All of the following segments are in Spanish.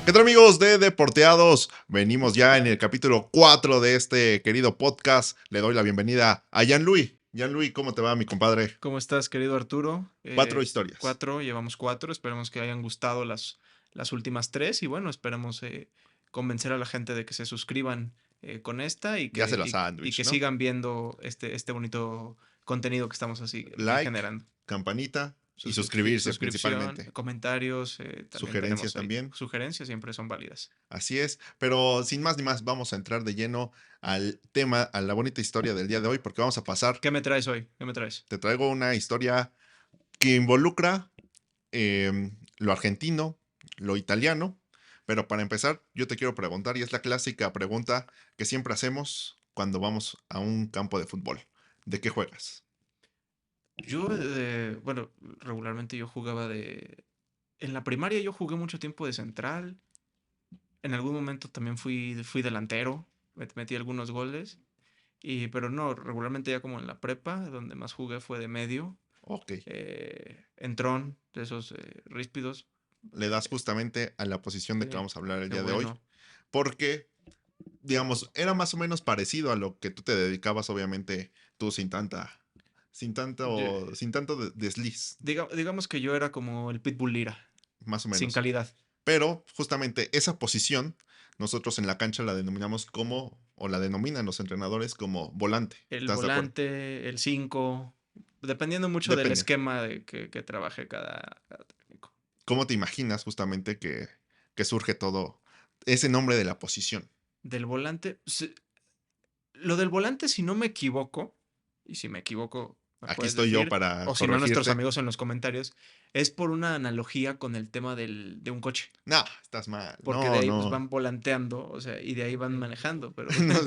¿Qué tal, amigos de Deporteados? Venimos ya en el capítulo 4 de este querido podcast. Le doy la bienvenida a Jean-Louis. Jean-Louis, ¿cómo te va, mi compadre? ¿Cómo estás, querido Arturo? 4 historias. Llevamos cuatro. Esperemos que hayan gustado las últimas tres. Y bueno, esperemos convencer a la gente de que se suscriban con esta Ya se la sándwich, que ¿no? sigan viendo este bonito contenido que estamos así Like, generando. campanita y suscribirse Suscripción, principalmente. comentarios. También Sugerencias tenemos ahí también. sugerencias, siempre son válidas. Así es. Pero sin más ni más, vamos a entrar de lleno al tema, a la bonita historia del día de hoy, porque vamos a pasar. ¿Qué me traes hoy? ¿Qué me traes? Te traigo una historia que involucra lo argentino, lo italiano. Pero para empezar, yo te quiero preguntar, y es la clásica pregunta que siempre hacemos cuando vamos a un campo de fútbol. ¿De qué juegas? Yo, bueno, regularmente yo jugaba En la primaria yo jugué mucho tiempo de central. En algún momento también fui delantero, metí algunos goles, pero no, regularmente ya como en la prepa, donde más jugué fue de medio, Ok, entrón, de esos ríspidos. le das justamente a la posición de que Sí, vamos a hablar el qué día de hoy, bueno. porque, digamos, era más o menos parecido a lo que tú te dedicabas, obviamente, tú Ye- sin tanto desliz, digamos que yo era como el Pitbull Lira, más o sin menos. calidad. Pero justamente esa posición, nosotros en la cancha la denominamos como, o la denominan los entrenadores como volante. El ¿Estás de acuerdo? volante, el 5, dependiendo mucho del Depende. esquema que trabaje cada técnico. ¿Cómo te imaginas justamente que surge todo ese nombre de la posición? Del volante, lo del volante, si no me equivoco, y si me equivoco, me Aquí puedes estoy yo decir, para o si no, nuestros corregirte. amigos en los comentarios, es por una analogía con el tema de un coche. No, estás mal. Porque de No, ahí pues no. van volanteando, o sea, y de ahí van manejando, pero No,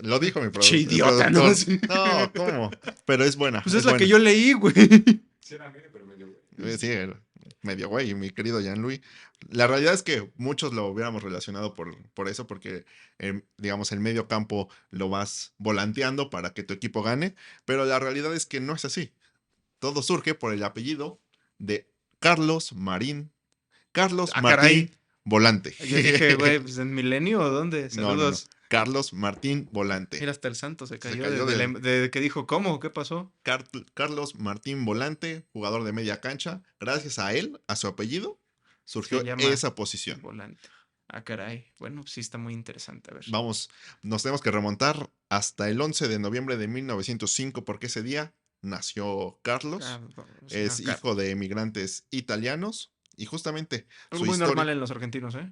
lo dijo che el idiota, ¿no? productor. Sí. No, ¿cómo? Pero es buena, Pues es es la que buena. yo leí, güey. Sí, era medio, pero medio, güey. Sí, medio güey, mi querido Jean-Louis. La realidad es que muchos lo hubiéramos relacionado por eso, porque, digamos, el medio campo lo vas volanteando para que tu equipo gane, pero la realidad es que no es así. Todo surge por el apellido de Carlos Marín. Carlos Ah, Martín caray. Volante. Yo dije, güey, pues en Milenio, ¿o dónde? No, no, no. Saludos. Carlos Martín Volante. Mira, hasta el santo se Se cayó cayó del de que dijo, ¿cómo? ¿Qué pasó? Carlos Martín Volante, jugador de media cancha. Gracias a él, a su apellido, Se surgió llama esa el posición. volante. Ah, caray. Bueno, sí está muy interesante. A ver. Vamos, nos tenemos que remontar hasta el 11 de noviembre de 1905 porque ese día nació Carlos. Es Señor hijo Carlos. de emigrantes italianos y justamente Algo su muy normal historia, en los argentinos, ¿eh?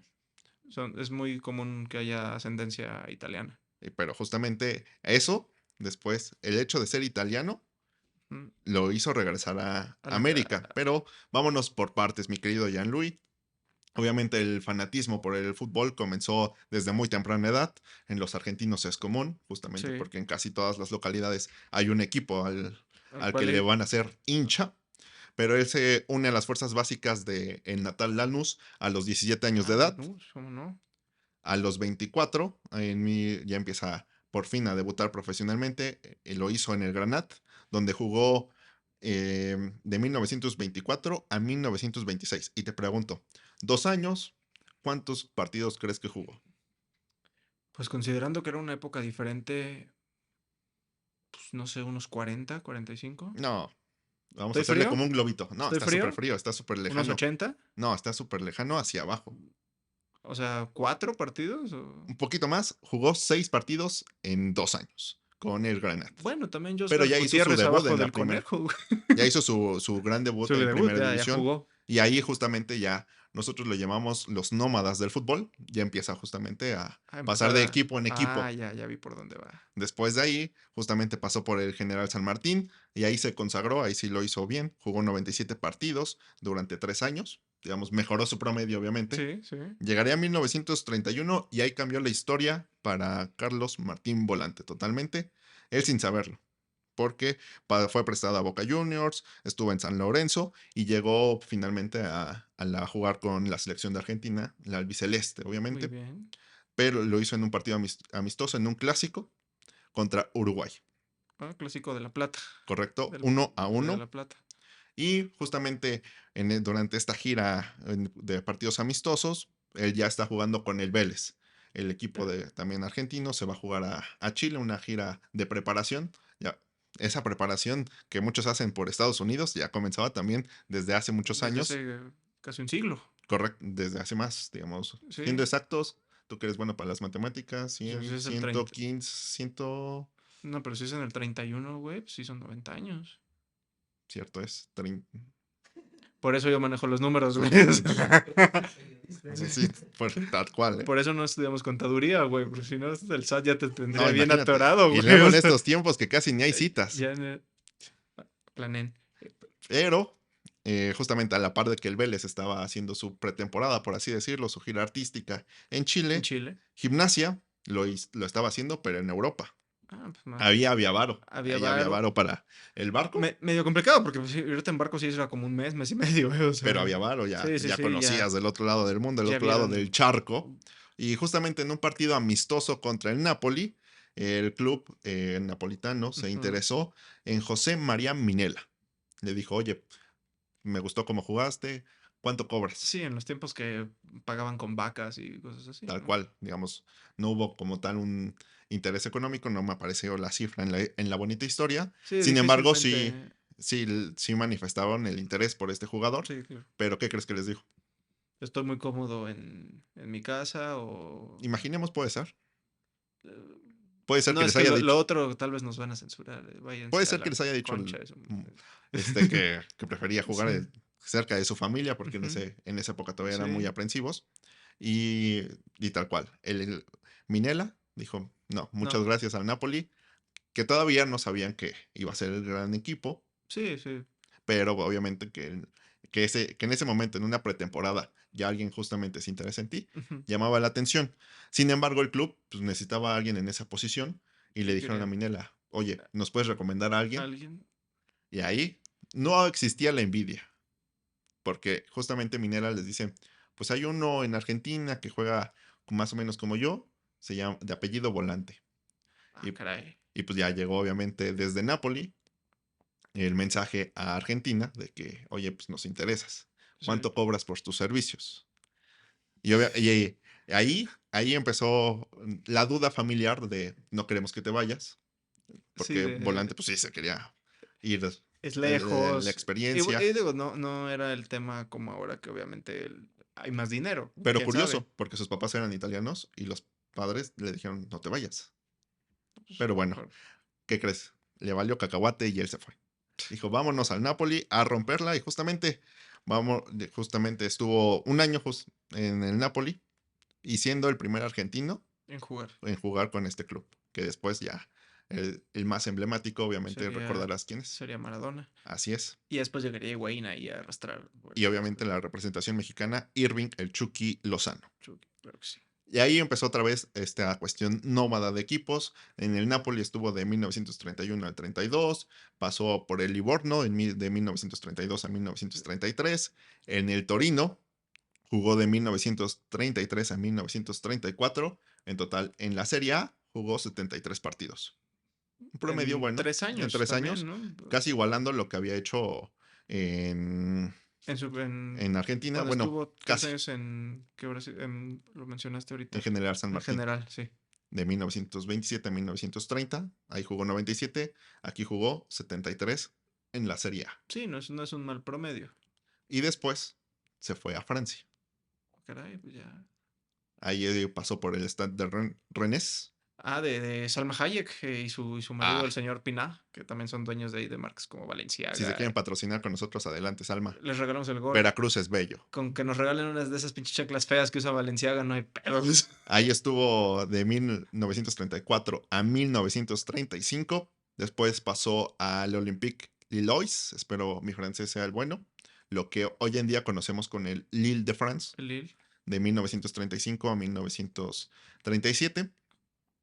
Es muy común que haya ascendencia italiana. pero justamente eso, después, el hecho de ser italiano, Mm, lo hizo regresar a a la América. Pero vámonos por partes, mi querido Jean-Louis. Obviamente el fanatismo por el fútbol comenzó desde muy temprana edad. En los argentinos es común, justamente sí, porque en casi todas las localidades hay un equipo al al que cual le van a ser hincha. Pero él se une a las fuerzas básicas de el Natal Lanús a los 17 años de edad. Lanús, ¿cómo no? A los 24, ya empieza por fin a debutar profesionalmente. Lo hizo en el Granat, donde jugó de 1924 a 1926. Y te pregunto, 2 años, ¿cuántos partidos crees que jugó? Pues considerando que era una época diferente, pues no sé, unos 40, 45. No, vamos a ¿Estoy hacerle frío? como un globito. No, ¿Estoy está súper frío? frío, está súper ¿Unos lejano. 80? No, está súper lejano hacia abajo. O sea, ¿4 partidos? Un poquito más, jugó 6 partidos en 2 años con el Granat. Bueno, también Pero Josgar ya hizo su Gutiérrez debut abajo en la del primera. conejo, güey. Ya hizo su gran debut Su en debut, primera ya división. jugó. Y ahí justamente ya nosotros lo llamamos los nómadas del fútbol. Ya empieza justamente a A pasar empezar de a. equipo en Ah, equipo. ya vi por dónde va. Después de ahí, justamente pasó por el General San Martín y ahí se consagró, ahí sí lo hizo bien. Jugó 97 partidos durante 3 años. Digamos, mejoró su promedio, obviamente. Sí, sí. Llegaría a 1931 y ahí cambió la historia para Carlos Martín Volante totalmente. Él sin saberlo porque fue prestado a Boca Juniors, estuvo en San Lorenzo y llegó finalmente a jugar con la selección de Argentina, la albiceleste, Muy obviamente, bien. pero lo hizo en un partido amistoso, en un clásico contra Uruguay, Ah, clásico de La Plata. ¿correcto? Del, 1-1. de La Plata. Y justamente durante esta gira de partidos amistosos, él ya está jugando con el Vélez. El equipo de también argentino se va a jugar a Chile, una gira de preparación. Ya, esa preparación que muchos hacen por Estados Unidos ya comenzaba también desde hace muchos Desde años, hace casi un siglo. correcto, desde hace más, digamos, siendo Sí. exactos, tú que eres bueno para las matemáticas, Pues si 100, es el 30. 115, 100, No, pero si es en el 31, güey, pues sí son 90 años. cierto es, 30, Por eso yo manejo los números, güey. sí, sí, tal cual, ¿eh? Por eso no estudiamos contaduría, güey, porque si no, el SAT ya te No, tendría bien imagínate. atorado, Y güey. luego O en sea, estos tiempos que casi ni hay citas. ya planen. Pero, justamente a la par de que el Vélez estaba haciendo su pretemporada, por así decirlo, su gira artística en En Chile, Chile. Gimnasia lo estaba haciendo, pero en Europa. Ah, pues más. Había Aviavaro. Había Ahí había varo. varo para el barco, Medio complicado, porque pues, irte en barco sí era como un mes y medio, güey. O pero sea, había varo, ya, sí, sí, ya sí, ya, conocías del otro lado del mundo, del ya otro lado del vieron. charco. Y justamente en un partido amistoso contra el Napoli, el club napolitano se Ujú. interesó en José María Minella. Le dijo, oye, me gustó cómo jugaste, ¿cuánto cobras? Sí, en los tiempos que pagaban con vacas y cosas así, Tal ¿no? cual, digamos, no hubo como tal un interés económico, no me apareció la cifra en la bonita historia. Sí, Sin embargo, difícilmente. sí, sí, sí manifestaron el interés por este jugador. Sí, claro. Pero, ¿qué crees que les dijo? Estoy muy cómodo en mi casa o... Imaginemos, puede ser. eh, Puede ser No, que es les que haya lo dicho. otro tal vez nos van a censurar. Puede Váyanse a ser que la les haya dicho concha de su madre. que prefería jugar Sí. cerca de su familia, porque Ujú. en esa época todavía eran muy Sí, aprensivos. Y, y tal cual. Minela dijo: no, muchas no. gracias al Napoli, que todavía no sabían que iba a ser el gran equipo, Sí, sí. pero obviamente que en ese momento, en una pretemporada, ya alguien justamente se interesa en ti, Ujú. llamaba la atención. Sin embargo, el club pues, necesitaba a alguien en esa posición y le Sí, dijeron a quería Minela: oye, ¿nos puedes recomendar a alguien? alguien. Y ahí no existía la envidia, porque justamente Minela les dice: pues hay uno en Argentina que juega más o menos como yo, se llama de apellido Volante. Ah, Y, caray. y pues ya llegó obviamente desde Nápoli el mensaje a Argentina de que, oye, pues nos interesas. Sí. ¿Cuánto cobras por tus servicios? Y ahí empezó la duda familiar de no queremos que te vayas, Sí, porque Volante pues sí se quería ir es la lejos. experiencia, Y digo, no era el tema como ahora que obviamente hay más dinero. pero ¿Quién sabe? curioso, porque sus papás eran italianos y los padres le dijeron no te vayas. Pues, Pero bueno, mejor. ¿qué crees? Le valió cacahuate y él se fue. Dijo, vámonos al Napoli a romperla y justamente estuvo un año en el Napoli y siendo el primer argentino En jugar. en jugar con este club, que después ya el más emblemático, obviamente Sería, recordarás quién es. sería Maradona. Así es. Y después llegaría Higuaín ahí a arrastrar Y el puesto obviamente de la representación mexicana, Irving el Chucky Lozano. Chucky. Claro que sí. Y ahí empezó otra vez esta cuestión nómada de equipos. En el Napoli estuvo de 1931 al 32, pasó por el Livorno de 1932 a 1933. En el Torino jugó de 1933 a 1934. En total, en la Serie A jugó 73 partidos. Un promedio En bueno, tres en años 3 años, también, ¿no? casi igualando lo que había hecho en, En su, en, en Argentina. Cuando Bueno, estuvo tres casi, años en, ¿qué Brasil? Lo mencionaste en ahorita. General San En Martín. general, sí. De 1927 a 1930. Ahí jugó 97. Aquí jugó 73 en la Serie A. Sí, no es un mal promedio. Y después se fue a Francia. Caray, pues ya. Ahí pasó por el Stade de Rennes. Ah, de Salma Hayek y su marido, el Ah, señor Piná, que también son dueños de ahí de marcas como si se Balenciaga. quieren patrocinar con nosotros, adelante, Salma. Les regalamos el gol. Veracruz es bello. Con que nos regalen unas de esas pinches chaclas feas que usa Balenciaga, no hay pedos. Ahí estuvo de 1934 a 1935. Después pasó al Olympique Lillois. Espero mi francés sea el bueno. Lo que hoy en día conocemos con el Lille de France. Lil. De 1935 a 1937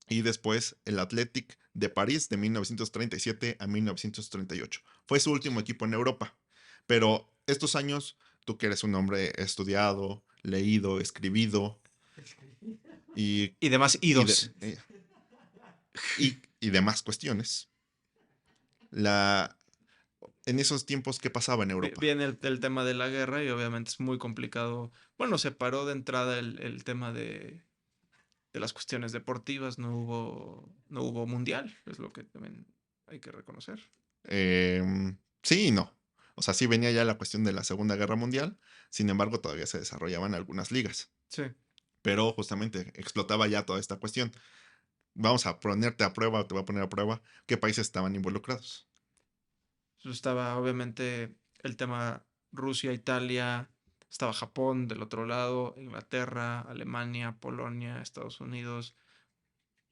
y después el Athletic de París de 1937 a 1938. Fue su último equipo en Europa, pero estos años, tú que eres un hombre estudiado, leído, escribido y, Y demás y, idos. y demás cuestiones, la, en esos tiempos, ¿qué pasaba en Europa? Viene el tema de la guerra y obviamente es muy complicado. Bueno, se paró de entrada el tema de las cuestiones deportivas, no hubo mundial, es lo que también hay que reconocer. Sí y no. O sea, sí venía ya la cuestión de la Segunda Guerra Mundial, sin embargo, todavía se desarrollaban algunas ligas, Sí, pero justamente explotaba ya toda esta cuestión. Vamos a ponerte a prueba, te voy a poner a prueba, ¿qué países estaban involucrados? pues estaba obviamente el tema Rusia, Italia, estaba Japón del otro lado, Inglaterra, Alemania, Polonia, Estados Unidos.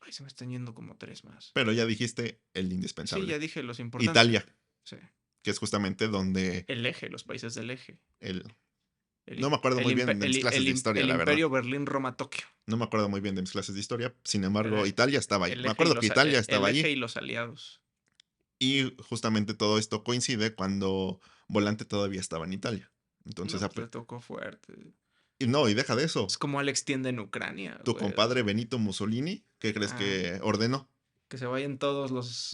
Ay, se me están yendo como tres más. Pero ya dijiste el Sí, ya indispensable. dije los importantes. Italia, Sí. que es justamente donde El eje, los países del eje. el... El, No me acuerdo muy bien de mis clases de historia, el la verdad. imperio Berlín-Roma-Tokio. No me acuerdo muy bien de mis clases de historia, sin embargo, Era Italia estaba ahí. el Me eje y acuerdo que los, Italia estaba el eje allí y los aliados. y justamente todo esto coincide cuando Volante todavía estaba en Italia. Entonces, No, pues le tocó fuerte. y no, y deja de eso. Es como Alex tiende en Ucrania, Tu güey. O compadre sea, Benito Mussolini, ¿qué crees ah, que ordenó? que se vayan todos los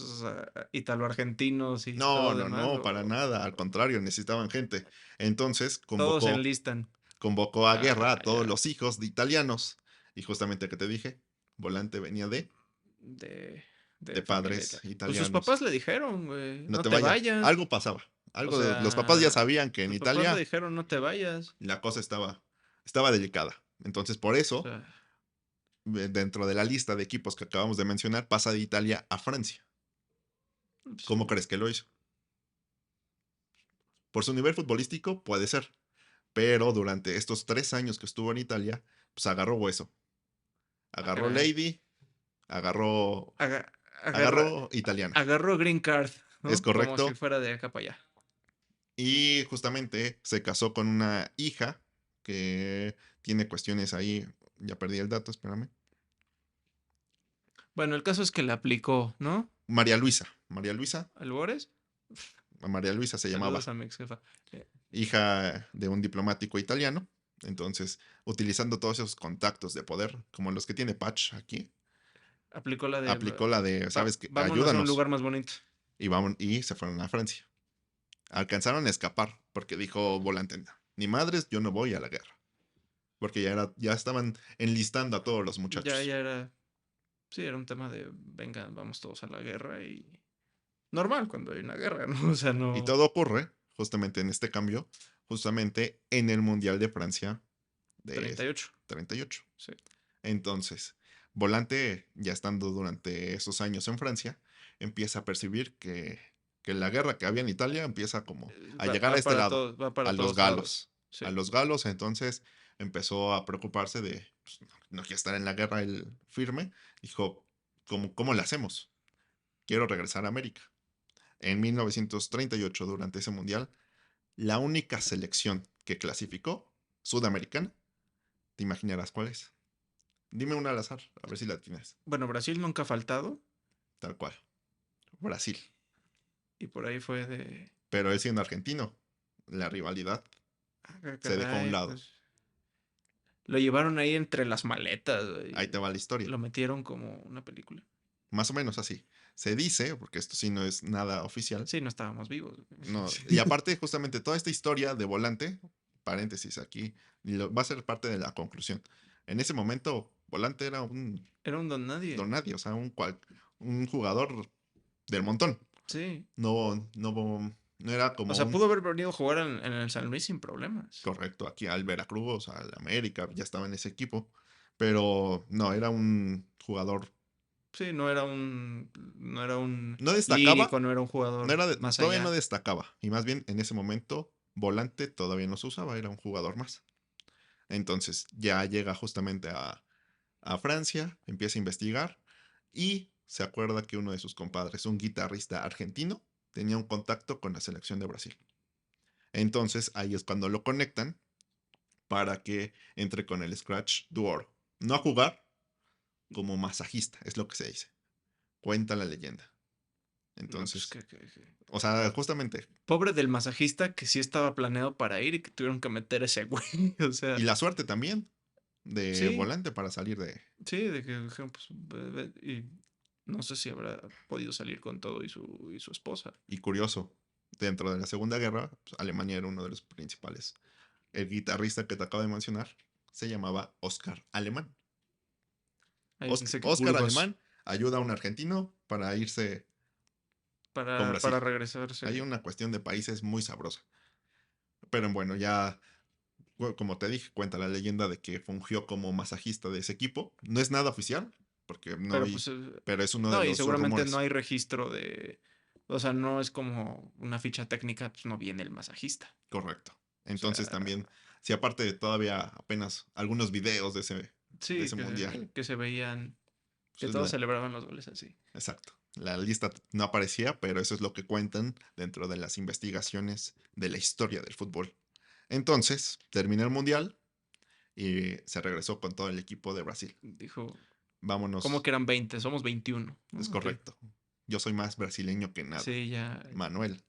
italo-argentinos y No, todo no, demás. no, para nada. Al contrario, necesitaban gente. Entonces Todos se convocó, enlistan. convocó a guerra Ah, a todos ya. los hijos de italianos. Y justamente que te dije, Volante venía De, de de familia padres italiana. Pues sus italianos. papás le dijeron, güey, No no te te vayas. vayas. Algo pasaba. O Algo, los papás ya sea, sabían que en sus papás le Italia dijeron no te vayas. la cosa estaba delicada. Entonces, por O eso, sea, dentro de la lista de equipos que acabamos de mencionar, pasa de Italia a Francia. pues, ¿Cómo crees que lo hizo? Por su nivel futbolístico, puede ser. Pero durante estos 3 años que estuvo en Italia, pues agarró hueso. ah, Agarró caray. Lady, agarró, Aga- agarra- agarró italiana. agarró Green Card, Es ¿no? Como si correcto. fuera de acá para allá. Y justamente se casó con una hija que tiene cuestiones ahí. Ya perdí el dato, espérame. Bueno, el caso es que le aplicó, ¿no? María Luisa. María Luisa. Albores. María Luisa se llamaba. Saludos a mi ex jefa. Eh, Hija de un diplomático italiano. Entonces, utilizando todos esos contactos de poder, como los que tiene Patch aquí, aplicó la de aplicó la de, ¿sabes qué? vámonos a un Ayúdanos. lugar más bonito. Y se fueron a Francia. Alcanzaron a escapar porque dijo Volante, ni madres, yo no voy a la guerra. Porque ya estaban enlistando a todos los Ya muchachos. era. Sí, era un tema de venga, vamos todos a la guerra y. Normal cuando hay una guerra, ¿no? O sea, Y no. todo ocurre justamente en este cambio, justamente en el Mundial de Francia de 38. 38. Sí. Entonces, Volante, ya estando durante esos años en Francia, empieza a percibir que la guerra que había en Italia empieza como a llegar a este lado, Va para a los todos lados. galos. A Sí. los galos, entonces empezó a preocuparse de, pues, no quiere estar en la guerra él firme. Dijo, ¿cómo le hacemos? Quiero regresar a América. En 1938, durante ese mundial, la única selección que clasificó, sudamericana, te imaginarás cuál es. Dime una al azar, a ver si la tienes. Bueno, Brasil nunca ha faltado. Tal cual. Brasil. Y por ahí fue de. Pero él siendo argentino, la rivalidad Ah, se dejó a un caray, lado. pues. Lo llevaron ahí entre las maletas, Ahí te güey. va la historia. Lo metieron como una película. Más o menos así. Se dice, porque esto sí no es nada oficial. Sí, no estábamos vivos. No, y aparte, justamente toda esta historia de Volante, paréntesis aquí, va a ser parte de la conclusión. En ese momento, Volante era un Era un don nadie. don nadie, o sea, un jugador del montón. Sí. No era O como sea, un pudo haber venido a jugar en el San Luis sin problemas. correcto aquí al Veracruz, al América, ya estaba en ese equipo, pero no, era un jugador, Sí, no era un. No era un no destacaba, lírico, no era un no jugador era más todavía no allá. destacaba, y más bien en ese momento Volante todavía no se usaba, era un jugador más. Entonces ya llega justamente a Francia, empieza a investigar y se acuerda que uno de sus compadres, un guitarrista argentino, tenía un contacto con la selección de Brasil. Entonces ahí es cuando lo conectan para que entre con el Scratch Duoro. No a jugar, como masajista, es lo que se dice. Cuenta la leyenda. No, pues Entonces, que. o sea, justamente. Pobre del masajista que sí estaba planeado para ir y que tuvieron que meter ese güey. O Y sea, la suerte también de sí, Volante para salir de. sí, de que dijeron, pues, y no sé si habrá podido salir con todo y su esposa. Y curioso, dentro de la Segunda Guerra, pues, Alemania era uno de los principales. El guitarrista que te acabo de mencionar se llamaba Oscar Alemán. Ahí pensé que Oscar Burgos Alemán ayuda a un argentino para irse con para Brasil. Hay regresarse. una cuestión de países muy sabrosa. Pero bueno, ya como te dije, cuenta la leyenda de que fungió como masajista de ese equipo. No es nada oficial, porque no Pero hay, pues, pero es uno de no, y los seguramente no rumores. hay registro de, o sea, no es como una ficha técnica, pues no viene el masajista. Correcto. O Entonces sea, también, si aparte de todavía apenas algunos videos de sí, ese mundial, que se veían, que pues todos celebraban los goles así. exacto. La lista no aparecía, pero eso es lo que cuentan dentro de las investigaciones de la historia del fútbol. Entonces, terminó el mundial y se regresó con todo el equipo de Brasil. Dijo, ¿cómo Vámonos, que eran 20? Somos 21, es ¿no? Ok. correcto. Yo soy más brasileño que nada. Sí, ya, Manuel.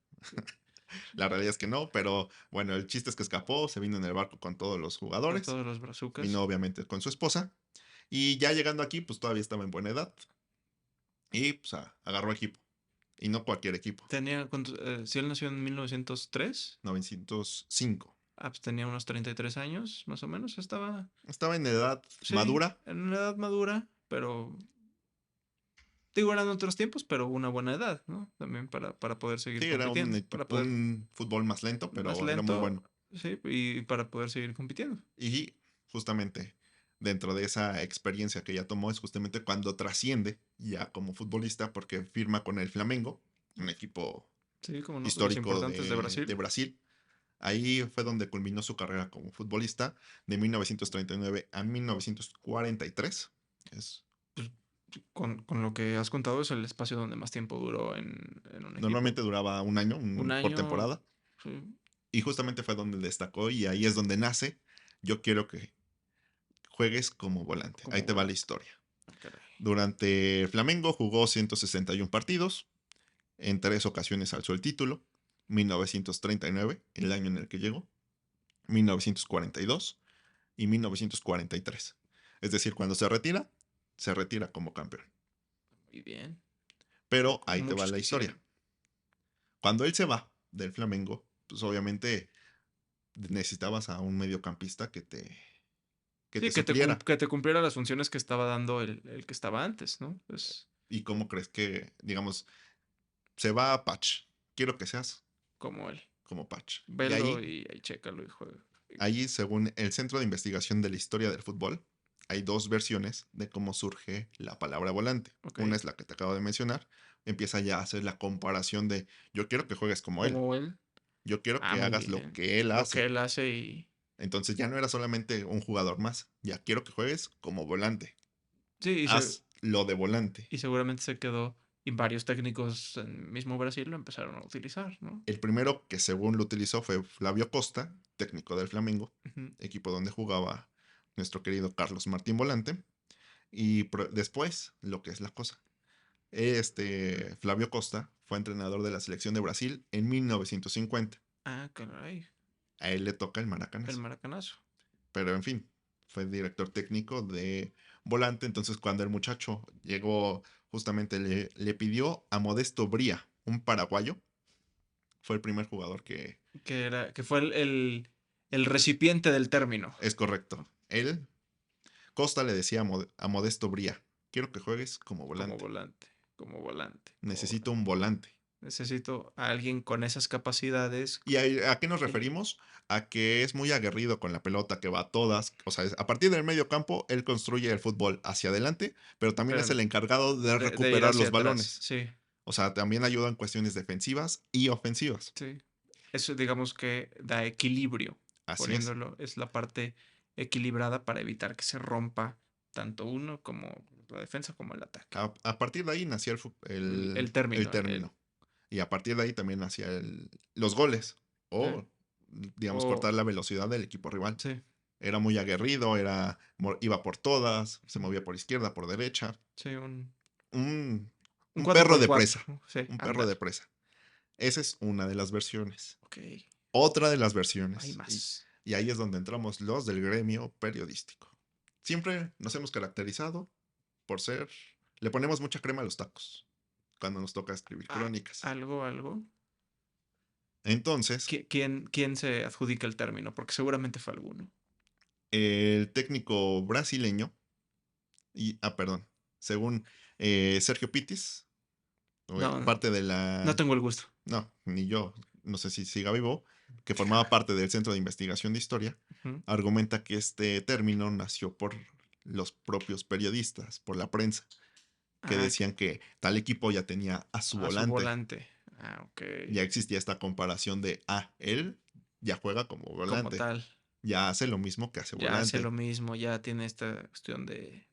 La realidad es que no, pero bueno, el chiste es que escapó, se vino en el barco con todos los con jugadores, todos los vino brazucas. obviamente con su esposa y ya llegando aquí, pues todavía estaba en buena edad y pues agarró equipo. Y no cualquier equipo, Tenía, si él nació en 1903, 905. pues tenía unos 33 años, más o menos. Estaba, Estaba en edad sí, madura, en una edad madura, pero digo, eran otros tiempos, pero una buena edad, ¿no? También para poder seguir sí, era un, compitiendo, para poder, un fútbol más lento, más pero era muy lento, bueno. sí, y para poder seguir compitiendo. Y justamente dentro de esa experiencia que ya tomó es justamente cuando trasciende ya como futbolista porque firma con el Flamengo, un equipo Sí, como uno de los histórico importantes de de Brasil. Brasil. Ahí fue donde culminó su carrera como futbolista de 1939 a 1943. Es, Pues, con lo que has contado es el espacio donde más tiempo duró en un equipo. normalmente duraba un año Un por año, temporada sí. y justamente fue donde destacó y ahí es donde nace. Yo quiero que juegues como volante. Ahí Como te va la volante. historia. Ah, caray. Durante Flamengo jugó 161 partidos, en 3 ocasiones alzó el título, 1939, el año en el que llegó, 1942 y 1943. Es decir, cuando se retira como campeón. Muy bien. Pero Como ahí te va muchos la historia. quisieran. Cuando él se va del Flamengo, pues obviamente necesitabas a un mediocampista que te Sí, supliera. que te cumpliera las funciones que estaba dando el que estaba antes, ¿no? Pues ¿Y cómo crees que, digamos, se va a Patch? Quiero que seas como él. como Patch. Y Velo y ahí chécalo y juega. ahí, según el Centro de Investigación de la Historia del Fútbol, hay dos versiones de cómo surge la palabra volante. Ok. Una es la que te acabo de mencionar. Empieza ya a hacer la comparación de yo quiero que juegues como él. Como él. Yo quiero Ah, que muy hagas lo bien. que él Lo que hace. él hace y... Entonces ya no era solamente un jugador más. Ya quiero que juegues como volante. Sí, Haz lo de volante. y seguramente se quedó. Y varios técnicos en mismo Brasil lo empezaron a utilizar, ¿no? El primero que según lo utilizó fue Flavio Costa, técnico del Flamengo, Ujú. equipo donde jugaba nuestro querido Carlos Martín Volante. Y después, lo que es la cosa. Flavio Costa fue entrenador de la selección de Brasil en 1950. Ah, caray. A él le toca el El maracanazo. maracanazo. Pero en fin, fue director técnico de volante. Entonces, cuando el muchacho llegó, justamente le pidió a Modesto Bría, un paraguayo. Fue el primer jugador que Que fue el recipiente del término. es correcto. Él, Costa le decía a Modesto Bría, quiero que juegues como Como volante. volante. Como volante. Como Necesito volante. un volante. Necesito a alguien con esas capacidades. ¿Y a qué nos referimos? A que es muy aguerrido con la pelota, que va a todas. O sea, a partir del medio campo, él construye el fútbol hacia adelante, pero también es Pero el encargado de de ir recuperar hacia los atrás. balones. Sí, O sea, también ayuda en cuestiones defensivas y ofensivas. sí. Eso digamos que da equilibrio. Así es. Poniéndolo. Es la parte equilibrada para evitar que se rompa tanto uno como la defensa como el ataque. A partir de ahí nacía El el término. término. Y a partir de ahí también nacía los goles. Sí. O, digamos, O cortar la velocidad del equipo rival. sí. Era muy aguerrido, iba por todas, se Ujú. movía por izquierda, por derecha. Sí, Un, un un cuatro perro por de cuatro, presa. ¿no? Sí, Un perro de ándale. presa. Esa es una de las versiones. Ok. Otra de las Hay versiones. más. Y ahí es donde entramos los del gremio periodístico. Siempre nos hemos caracterizado por ser... Le ponemos mucha crema a los tacos cuando nos toca escribir Ah, crónicas. algo. Entonces, ¿Quién se adjudica el término? Porque seguramente fue alguno. el técnico brasileño, perdón, según Sergio Pitis, No, parte de no la, tengo el gusto. no, ni yo, no sé si siga vivo, que formaba parte del Centro de Investigación de Historia, Ujú. argumenta que este término nació por los propios periodistas, por la prensa, que Ah, decían que tal equipo ya tenía a su a su volante. volante. Ah, ok. Ya existía esta comparación de, él ya juega como Como volante, tal. ya hace lo mismo que hace Ya hace volante. lo mismo, ya tiene esta cuestión de,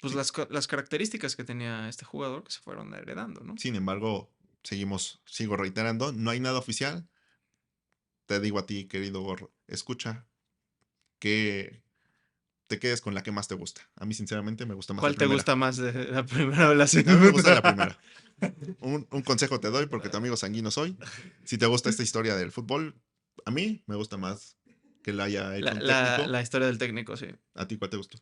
pues Sí, las características que tenía este jugador que se fueron heredando, ¿no? sin embargo, sigo reiterando, no hay nada oficial. Te digo a ti, querido Gorro, escucha, que te quedes con la que más te gusta. A mí, sinceramente, me gusta más la ¿Cuál te primera. gusta más de la primera o la A mí me gusta la segunda? primera. Un consejo te doy porque tu amigo sanguíneo soy. Si te gusta esta historia del fútbol, a mí me gusta más que la haya hecho un técnico. La historia del técnico, sí. ¿A ti cuál te gustó?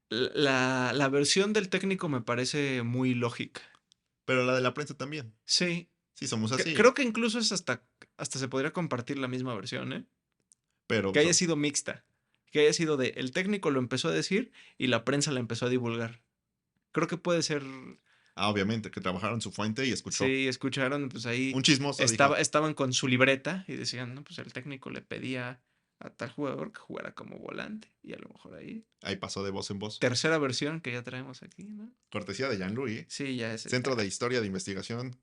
La versión del técnico me parece muy lógica. Pero la de la prensa también. Sí, Sí, somos así. creo que incluso es hasta se podría compartir la misma versión, ¿eh? Pero Que haya sido mixta. Que haya sido de el técnico lo empezó a decir y la prensa la empezó a divulgar. Creo que puede ser. obviamente, que trabajaron su fuente y escuchó. Sí, escucharon, pues ahí Un chismoso dijo, estaban con su libreta y decían, no, pues el técnico le pedía a tal jugador que jugara como volante. Y a lo mejor ahí. ahí pasó de voz en voz. Tercera versión que ya traemos aquí, ¿no? Cortesía de Jean-Louis. Sí, ya es. Centro de Historia de Investigación.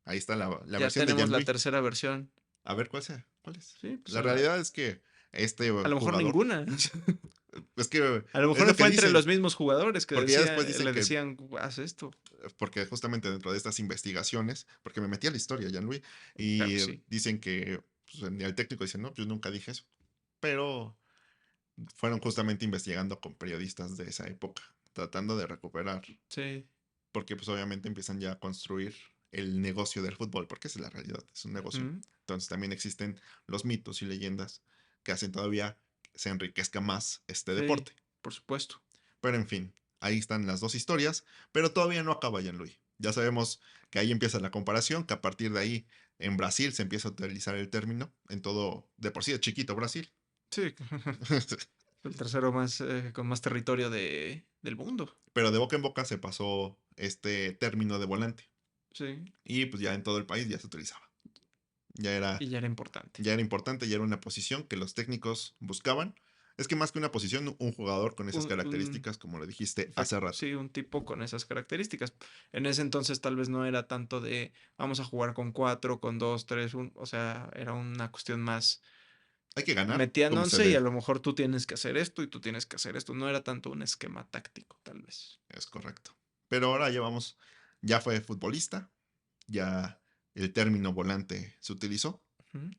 Ahí está la Ya versión de tenemos la Jean-Louis. tercera versión. A ver cuál sea. ¿Cuál es? Sí, pues La realidad es que este a lo mejor jugador, ninguna. es que A lo es mejor lo no que fue entre dicen, los mismos jugadores que porque ya después dicen le que, decían, haz esto. porque justamente dentro de estas investigaciones, porque me metí a la historia, Jean-Louis, Claro que y sí. dicen que pues, el técnico dice, no, yo nunca dije eso. Pero fueron justamente investigando con periodistas de esa época, tratando de recuperar, Sí. porque pues obviamente empiezan ya a construir el negocio del fútbol, porque esa es la realidad, es un negocio. Ujú. Entonces también existen los mitos y leyendas que hacen todavía se enriquezca más este Sí, deporte. por supuesto. Pero en fin, ahí están las dos historias, pero todavía no acaba Jean-Louis. Ya sabemos que ahí empieza la comparación, que a partir de ahí en Brasil se empieza a utilizar el término, en todo, de por sí es chiquito Brasil. Sí. El tercero más con más territorio del mundo. Pero de boca en boca se pasó este término de volante. Sí. Y pues ya en todo el país ya se utilizaba. Ya era, Y ya era importante. ya era importante, ya era una posición que los técnicos buscaban. Es que más que una posición, un jugador con esas Un características, como lo dijiste hace rato. sí, un tipo con esas características. En ese entonces tal vez no era tanto de vamos a jugar con cuatro, con dos, tres, o sea, era una cuestión más Hay que ganar metían como se 11 y a dé. lo mejor tú tienes que hacer esto y tú tienes que hacer esto. No era tanto un esquema táctico, tal vez. Es correcto. Pero ahora ya fue futbolista, ya el término volante se utilizó Ujú.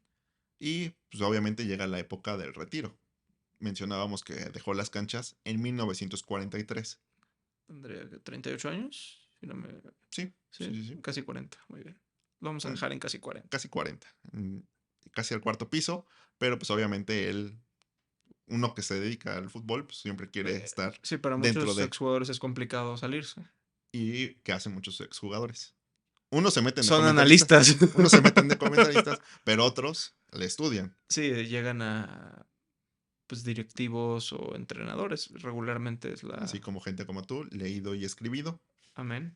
y pues obviamente llega la época del retiro. Mencionábamos que dejó las canchas en 1943. Tendría que 38 años. Si no me... Sí, sí, Sí, sí, sí. casi 40. Muy bien. Lo vamos a Un- dejar en casi 40. Casi 40. Casi al cuarto piso, pero pues obviamente uno que se dedica al fútbol, pues siempre quiere Eh, estar sí, para dentro muchos de, exjugadores es complicado salirse. y que hacen muchos exjugadores. Unos se meten de Son comentaristas, analistas. unos se meten de comentaristas, pero otros le estudian, Sí, llegan a pues directivos o entrenadores. Regularmente es así la... como gente como tú, leído y escribido. Amén.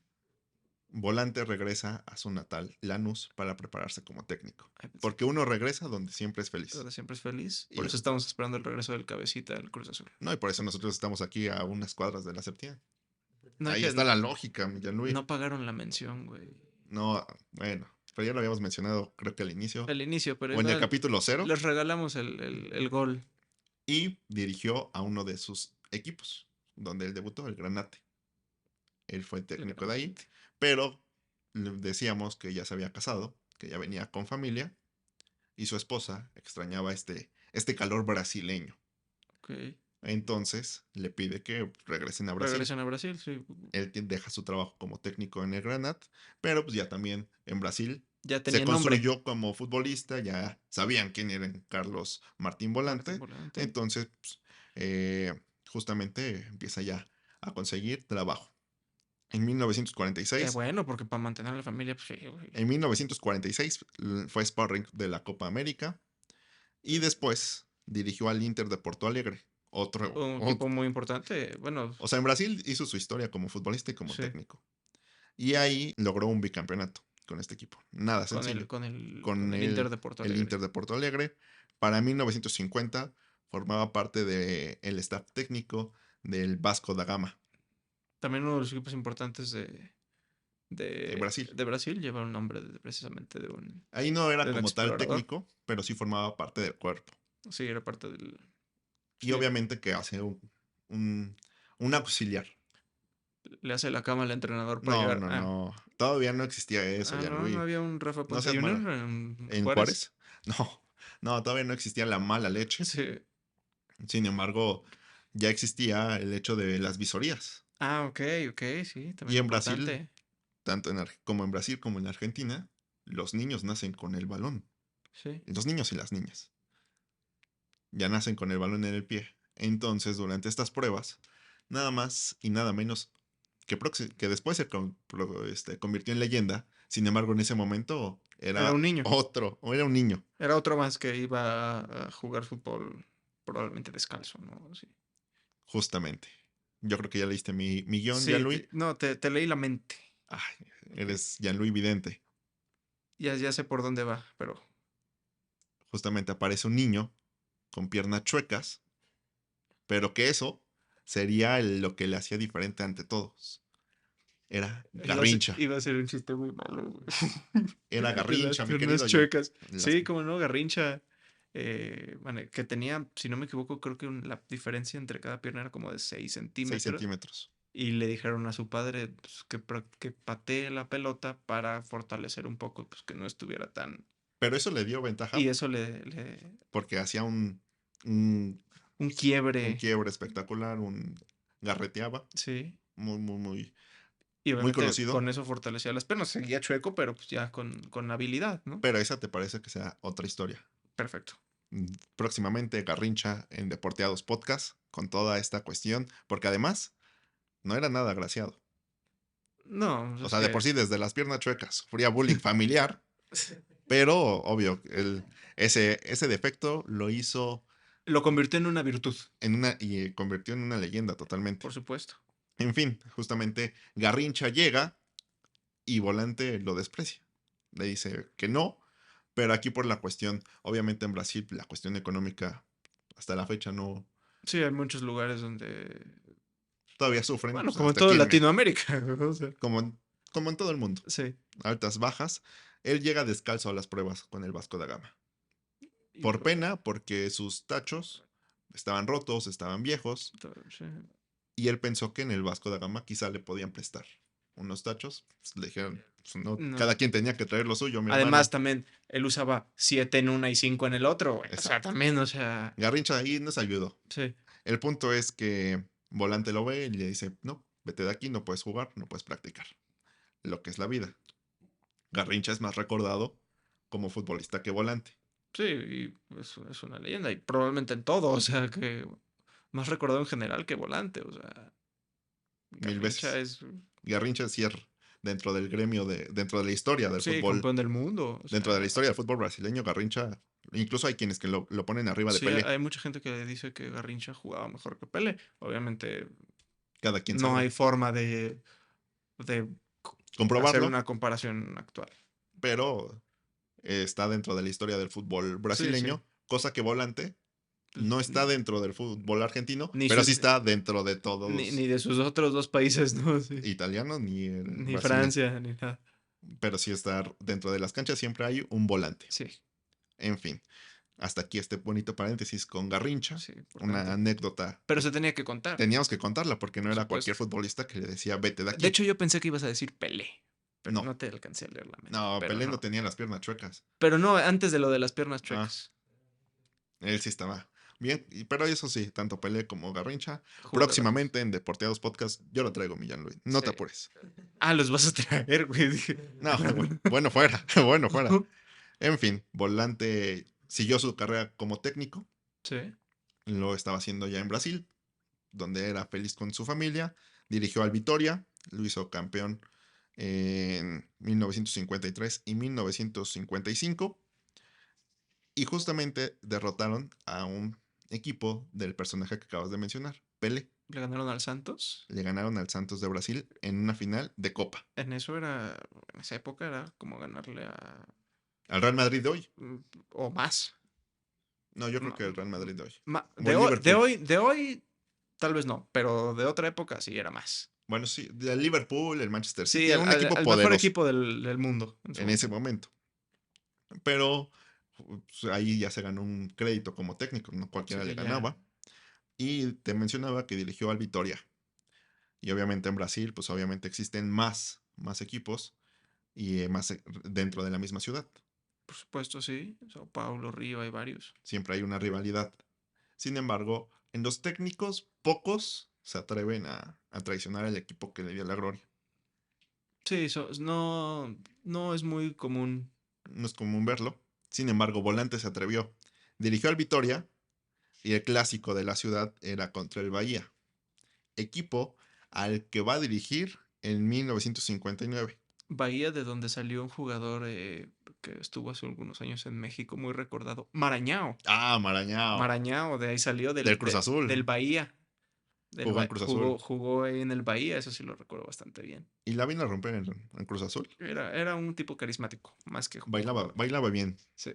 Volante regresa a su natal Lanús para prepararse como técnico, Ay, pensé porque que uno regresa donde siempre es feliz. donde siempre es feliz. Por Y eso estamos esperando el regreso del cabecita del Cruz Azul. no, y por eso nosotros estamos aquí a unas cuadras de la Septién. No hay Ahí que... está la lógica, Jean-Louis. No pagaron la mención, güey. No, bueno, pero ya lo habíamos mencionado, creo que al inicio, Al inicio, pero o en el igual capítulo cero, les regalamos el gol. y dirigió a uno de sus equipos, donde él debutó, el Granate. Él fue el El técnico de ahí, granate. pero decíamos que ya se había casado, que ya venía con familia, y su esposa extrañaba este calor brasileño. Ok. Entonces le pide que regresen a Brasil. Regresan a Brasil, sí. Él deja su trabajo como técnico en el Granat, pero pues ya también en Brasil Ya se tenía nombre. construyó como futbolista, ya sabían quién era Carlos Martín Martín Volante, Volante. entonces pues, justamente empieza ya a conseguir trabajo. En Qué 1946, bueno, porque para mantener a la familia, pues sí, güey. en 1946 fue sparring de la Copa América y después dirigió al Inter de Porto Alegre. Un equipo muy importante. Bueno, O sea, en Brasil hizo su historia como futbolista y como sí, técnico. Y ahí logró un bicampeonato con este equipo. Nada con sencillo. con Con el Inter de Porto el Inter Alegre. de Porto Alegre. Para 1950 formaba parte del staff técnico del Vasco da Gama También uno de los equipos importantes en Brasil. de Brasil lleva un nombre precisamente Ahí no era de un como tal explorador. técnico, pero sí formaba parte del cuerpo. Sí, era parte del... Y Sí, obviamente que hace un, un auxiliar. le hace la cama al entrenador para No, llegar. no, Ah, no. Todavía no existía eso, no, no Gianluigi. había un Rafa No Puente seas Junior mala. en ¿En Juárez. Juárez? No, no, todavía no existía la mala leche. Sí. Sin embargo, ya existía el hecho de las visorías. Ah, ok, ok, sí, Y también en Brasil, importante. tanto como en Brasil como en Argentina, los niños nacen con el balón. Sí. Los niños y las niñas ya nacen con el balón en el pie. Entonces, durante estas pruebas, nada más y nada menos que después convirtió en leyenda. Sin embargo, en ese momento Era un era niño. otro, o era un niño, Era otro más que iba a jugar fútbol probablemente descalzo, ¿no? Sí. justamente. Yo creo que ya leíste mi guión, Sí, Jean-Louis. no, te leí la mente. Ay, Que eres Jean-Louis Vidente. ya sé por dónde va, pero Justamente aparece un niño con piernas chuecas, pero que eso sería lo que le hacía diferente ante todos. Era Garrincha. iba a ser un chiste muy malo, güey. Era De las Garrincha, mi piernas querido Jean. chuecas. Sí, como no, Garrincha. Bueno, que tenía, si no me equivoco, creo que la diferencia entre cada pierna era como de 6 6 centímetros. centímetros. Y le dijeron a su padre pues, que patee la pelota para fortalecer un poco, pues que no estuviera tan... Pero eso le dio Y ventaja eso le porque hacía un, un un quiebre, quiebre espectacular, garreteaba, sí. muy, muy, muy, Y muy obviamente conocido. con eso fortalecía las piernas. Seguía chueco, pero pues ya con habilidad, ¿no? Pero esa te parece que sea otra historia. Perfecto. Próximamente Garrincha en Deporteados Podcast con toda esta cuestión, porque además no era nada agraciado. No, O pues es sea, de por que sí desde las piernas chuecas sufría bullying familiar, pero obvio, ese defecto lo hizo lo convirtió en una virtud, y convirtió en una leyenda totalmente. por supuesto. En fin, justamente Garrincha llega y Volante lo desprecia. Le dice que no, pero aquí por la cuestión, obviamente en Brasil la cuestión económica hasta la fecha no, Sí, hay muchos lugares donde... todavía sufren, Bueno, pues como en hasta todo aquí Latinoamérica. O sea, como en todo el mundo, sí. altas, bajas, él llega descalzo a las pruebas con el Vasco da Gama. Y Por pena, porque sus tachos estaban rotos, estaban viejos, sí. y él pensó que en el Vasco da Gama quizá le podían prestar unos tachos. Pues, le dijeron, pues, no, No. cada quien tenía que traer lo suyo, mi Además, hermano. también él usaba 7 en una y 5 en el otro, güey. O sea, Exacto. también, o sea, Garrincha ahí nos ayudó. sí. El punto es que Volante lo ve y le dice, no, vete de aquí, no puedes jugar, no puedes practicar. Lo que es la vida. Garrincha es más recordado como futbolista que Volante. Sí, y es una leyenda. Y probablemente en todo, o sea, que más recordado en general que volante, o sea, Mil Garrincha veces. es, Garrincha sí es dentro del gremio, dentro de la historia del sí, fútbol, campeón del mundo, o dentro de la sea, historia del fútbol brasileño, Garrincha, incluso hay quienes que lo ponen arriba de sí, Pelé. hay mucha gente que dice que Garrincha jugaba mejor que Pele. Obviamente Cada quien no sabrá hay forma de hacer comprobarlo, una comparación actual. pero está dentro de la historia del fútbol Sí, sí. brasileño, cosa que Volante Pues, no está dentro del fútbol argentino, ni, pero su- sí está dentro de ni todos de sus otros dos países, ¿no? Sí. italianos ni Ni brasileños. Francia, ni nada. Pero sí está dentro de las canchas, siempre hay un volante. Sí, En fin, hasta aquí este bonito paréntesis con Garrincha, sí, una importante. anécdota Pero que se tenía que contar, teníamos que contarla porque no por era cualquier supuesto. futbolista que le decía vete de De aquí. hecho, yo pensé que ibas a decir Pelé, pero No, no te alcancé a leer la mente. no, Pero Pelé no no. tenía las piernas chuecas. Pero no, antes de lo de las piernas Ah, chuecas. él sí estaba bien, pero eso sí, tanto Pelé como Garrincha. Jugadorazos. Próximamente en Deporteados Podcast yo lo traigo, Millán Luis. No Sí. te apures. Ah, los vas a traer, güey. Dije. No, bueno fuera, bueno fuera. En fin, Volante siguió su carrera como técnico. Sí. Lo estaba haciendo ya en Brasil, donde era feliz con su familia. Dirigió al Vitoria, lo hizo campeón en 1953 y 1955. Y justamente derrotaron a un equipo del personaje que acabas de mencionar, Pelé. Le ganaron al Santos. Le ganaron al Santos de Brasil en una final de Copa. En esa época era como ganarle a... Al Real Madrid de hoy. O más. No, yo creo que el Real Madrid de hoy. O De el hoy, Liverpool. de hoy, tal vez no, pero de otra época sí era más. Bueno, sí, el Liverpool, el Manchester Sí, City, era un equipo al mejor poderoso equipo del mundo en su en ese momento. momento. Pero pues, ahí ya se ganó un crédito como técnico, no cualquiera le Sí, ya. ganaba. Y te mencionaba que dirigió al Vitória. Y obviamente en Brasil, pues obviamente existen más equipos y más dentro de la misma ciudad. Por supuesto, sí. Sao Paulo, Río, hay varios. Siempre hay una rivalidad. Sin embargo, en los técnicos, pocos se atreven a traicionar al equipo que le dio la gloria. Sí, no, no es muy común. No es común verlo. Sin embargo, Volante se atrevió. Dirigió al Vitoria y el clásico de la ciudad era contra el Bahía, equipo al que va a dirigir en 1959. Bahía, de donde salió un jugador que estuvo hace algunos años en México, muy recordado. Marañao. Ah, Marañao, Marañao, de ahí salió del Cruz del Azul. Bahía. Jugó en Cruz Azul. Jugó ahí en el Bahía, eso sí lo recuerdo bastante bien. Y la vino a romper en Cruz Azul. Era un tipo carismático, más que un Bailaba, jugador. bailaba bien. Sí.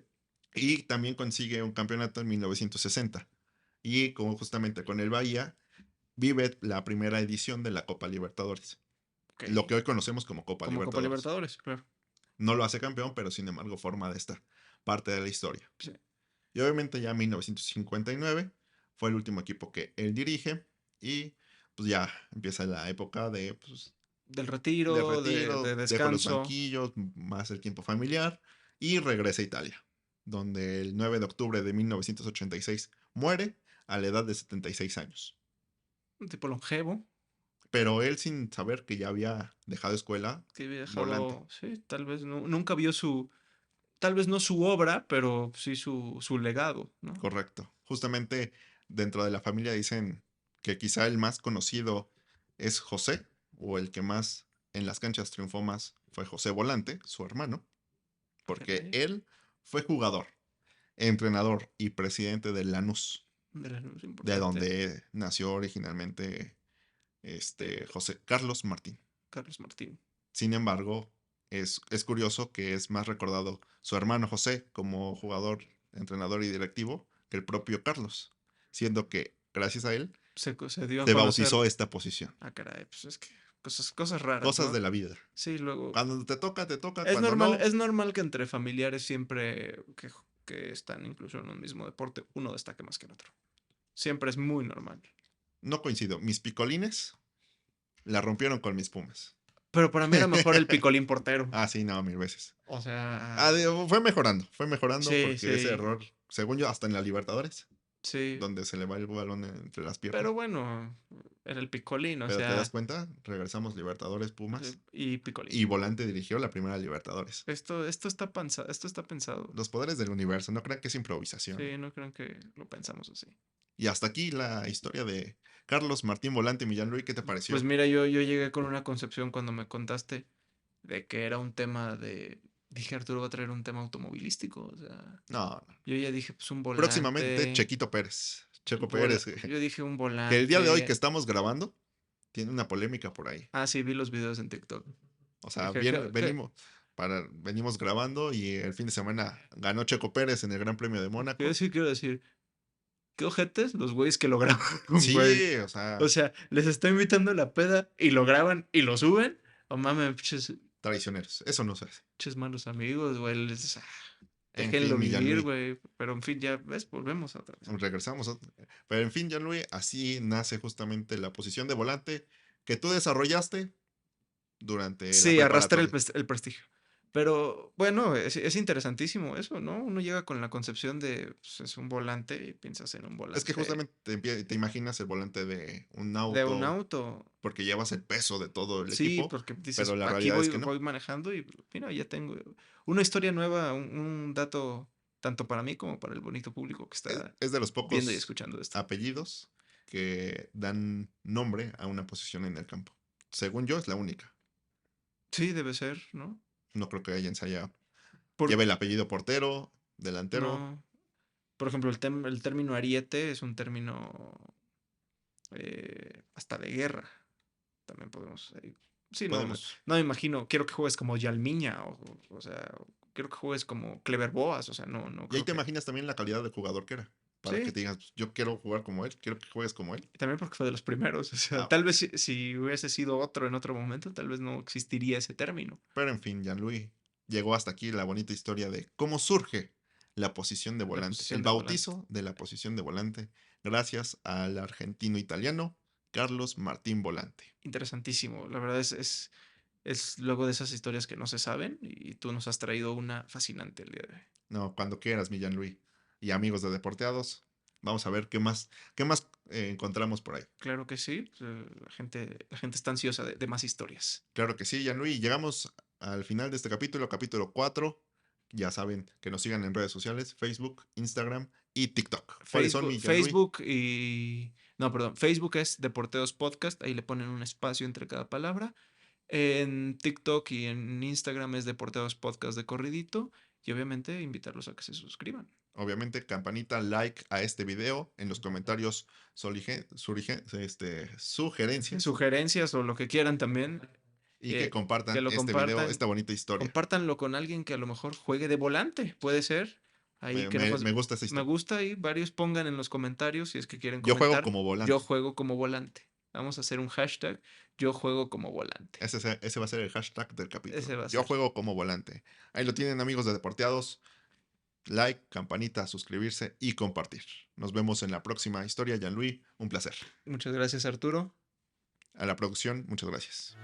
Y también consigue un campeonato en 1960. Y como justamente con el Bahía, vive la primera edición de la Copa Libertadores. Ok. Lo que hoy conocemos como Copa Como Copa Libertadores. Libertadores, claro. No lo hace campeón, pero sin embargo forma de esta parte de la historia. Sí. Y obviamente ya en 1959 fue el último equipo que él dirige y pues ya empieza la época de, pues, Del de retiro, retiro, de dejo los descanso. banquillos, más el tiempo familiar y regresa a Italia, donde el 9 de octubre de 1986 muere a la edad de 76 años. Un tipo longevo. Pero él sin saber que ya había dejado escuela, Que había Volante. dejado. Sí, tal vez nunca vio su. Tal vez no su obra, pero sí su legado, ¿no? Correcto. Justamente dentro de la familia dicen que quizá el más conocido es José, o el que más en las canchas triunfó más fue José Volante, su hermano, porque Caray. él fue jugador, entrenador y presidente del Lanús, De la luz de importante. donde nació originalmente José Carlos Martín. Carlos Martín. Sin embargo, es curioso que es más recordado su hermano José como jugador, entrenador y directivo que el propio Carlos, siendo que gracias a él Se dio a se conocer. bautizó esta posición. Ah, caray, pues es que cosas raras, Cosas ¿no? de la vida. Sí, luego. Cuando te toca, cuando no, Es normal que entre familiares siempre que están incluso en un mismo deporte, uno destaque más que el otro. Siempre es muy normal. no coincido. Mis picolines la rompieron con mis Pumas. Pero para mí era mejor el picolín portero. Ah, sí, no, mil veces. O sea, Fue mejorando sí, porque ese sí, error, según yo, hasta en la Libertadores, sí. donde se le va el balón entre las piernas. Pero bueno, era el picolín, o Pero te das sea, cuenta, regresamos Libertadores Pumas y y picolín. Volante dirigió la primera Libertadores. Esto está pensado. Los poderes del universo, no crean que es improvisación. Sí, no creo que lo pensamos así. Y hasta aquí la historia de Carlos Martín Volante Millán Luis, ¿qué te Pues pareció? mira, yo llegué con una concepción cuando me contaste de que era un tema de... Dije, Arturo va a traer un tema automovilístico. O sea, No, no. yo ya dije, pues un Próximamente volante. Chequito Pérez. Checo Pérez. Yo dije un Que el día de hoy que volante. estamos grabando, tiene una polémica por ahí. Ah, sí, vi los videos en TikTok. O sea, Dije, venimos grabando y el fin de semana ganó Checo Pérez en el Gran Premio de Mónaco. quiero decir, qué ojetes los güeyes que lo graban, güey. Sí, o O sea, sea, les está invitando a la peda y lo graban y lo suben. O mames, traicioneros. Eso no se hace. pinches malos amigos, güey. En Déjenlo fin, Millán vivir, Luis. güey. Pero en fin, ya ves, volvemos otra vez. Regresamos. Pero en fin, Jean-Louis, así nace justamente la posición de volante que tú desarrollaste durante la Sí, arrastra preparatoria. el prestigio. Pero bueno, es interesantísimo eso, ¿no? Uno llega con la concepción de, pues, es un volante y piensas en un Es que volante justamente te imaginas el volante de un de un auto auto. porque llevas el peso de todo el Sí, equipo, porque pero dices, la aquí realidad es que no. voy manejando y mira, ya tengo una historia nueva, un dato tanto para mí como para el bonito público que está Es de los viendo y pocos escuchando esto. apellidos que dan nombre a una posición en el campo. según yo, es la única. Sí, debe ser, ¿no? No creo que alguien se haya... Por, Lleve el apellido portero, delantero. no, por ejemplo, el término ariete es un término hasta de guerra. También podemos... sí, no, Podemos... no me imagino. Quiero que juegues como Yalmiña, o sea, quiero que juegues como Clever Boas, o sea, no Y ahí creo te que... imaginas también la calidad de jugador que era. Para que Sí, te digas, pues, yo quiero jugar como él, quiero que juegues como él. y también porque fue de los primeros, o sea, Ah, tal vez si hubiese sido otro en otro momento, tal vez no existiría ese término. pero en fin, Gianluigi, llegó hasta aquí la bonita historia de cómo surge la posición de La volante, posición el de volante. bautizo de la posición de volante, gracias al argentino-italiano Carlos Martín Volante. Interesantísimo, la verdad es luego de esas historias que no se saben y tú nos has traído una fascinante el día de hoy. No, cuando quieras, mi Gianluigi. Y amigos de Deporteados, vamos a ver qué más encontramos por ahí. Claro que sí, pues, la gente está ansiosa de más historias. Claro que sí, Gianluigi. Llegamos al final de este capítulo, capítulo 4. Ya saben que nos sigan en redes sociales, Facebook, Instagram y TikTok. ¿Cuáles son, Facebook, mi Gianluigi? Facebook y... No, perdón, Facebook es Deporteos Podcast, ahí le ponen un espacio entre cada palabra. En TikTok y en Instagram es Deporteos Podcast de corridito. Y obviamente invitarlos a que se suscriban. Obviamente, campanita, like a este video. En los comentarios, sugerencias. Sugerencias o lo que quieran también, Y que que compartan lo este video, compartan. esta bonita historia. Compártanlo con alguien que a lo mejor juegue de volante, puede ser. Ahí Me, me- queremos, me gusta esa me historia. gusta y varios pongan en los comentarios si es que quieren Yo juego comentar. como Yo volante. juego como volante. Vamos a hacer un hashtag. Yo juego como volante. Ese va a ser el hashtag del Ese capítulo. va a Yo ser. juego como volante. Ahí lo tienen, amigos de Deporteados. Like, campanita, suscribirse y compartir. Nos vemos en la próxima historia, Jean-Louis. Un placer. Muchas gracias, Arturo. A la producción, muchas gracias.